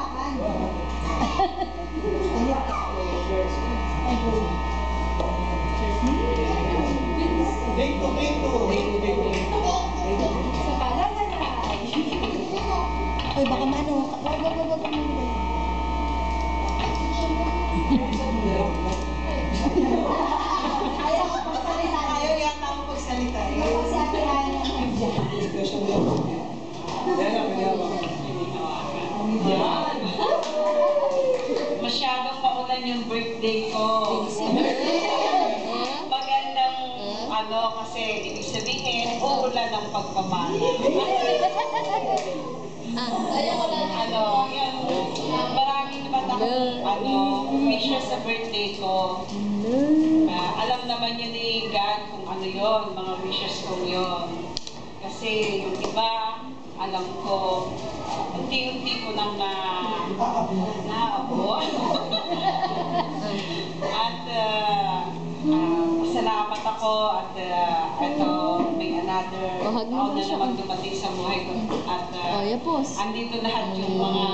hawakan. Ay, baka maano. Wag. Ayaw ko pagsalita. Ayaw yata ako pagsalita. Kasi ate ayaw ko Masyadong maulan yung birthday ko. Magandang kasi ibig sabihin, uulan ng pagpamana. Yan, maraming naman akong wishes sa birthday ko. Alam naman yun ni God kung ano yun, mga wishes kong yun. Kasi yung iba, alam ko, unti-unti ko nang naabot. At salamat ako at ito, may another taon na naman dumating sa buhay ko. At andito lahat yung mga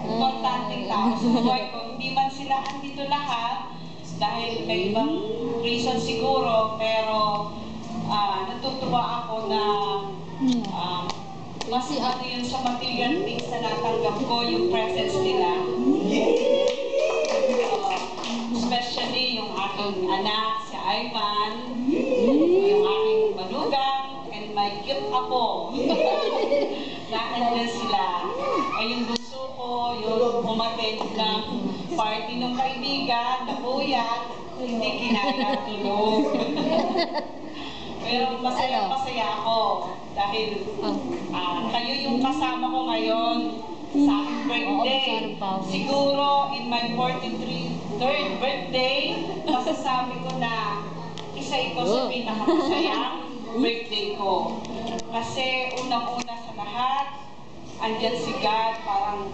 importanteng tao sa buhay ko. Hindi man sila andito lahat dahil may ibang reason siguro, pero natutuwa ako na mas ano yun sa material things na natanggap ko, yung presence nila. Especially yung aking anak, si Ivan, yung aking manugang, and my cute apo. Naandyan sila. Ay yung gusto ko, yung umattend ng party ng kaibigan, napuyat, hindi kinaya tulog. Pero masaya ako dahil kayo yung kasama ko ngayon sa aking birthday. Siguro in my 43rd birthday, masasabi ko na isa ito sa pinakamasayang birthday ko. Kasi unang-una sa lahat, andyan si God, parang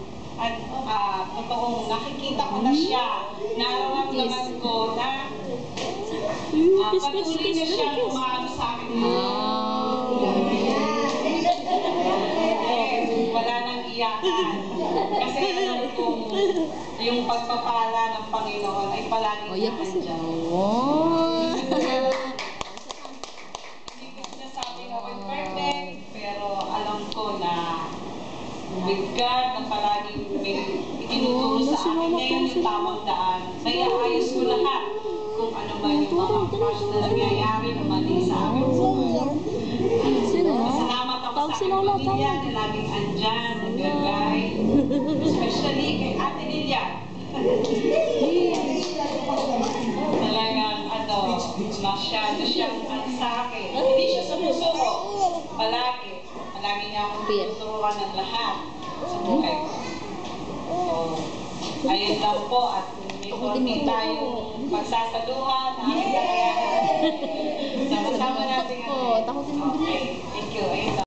totoong nakikita ko na siya. Nararamdaman ko na patuloy na siya umaano sa akin. Wala nang iyakan. Kasi alam kong yung pagpapala ng Panginoon ay palaging nandiyan. Hindi ko sinasabi na ako'y perfect, pero alam ko na with God na palaging may itinuturo sa akin ngayon yung tamang daan. Naiayos ko lahat kung ano man yung mga past na nangyayari na mali sa akin buhay. Masalamat ako sa aking pamilya na laging andyan, nag-guide. Especially kay Ate Lilia. Talagang masyado siyang sa akin. Hindi siya sumusuko. Palagi niya akong tuturuan ng lahat sa buhay ko. So, ayun lang po at may konti tayong magsasaluhan. Sama-sama natin. Okay, thank you. Ayun lang.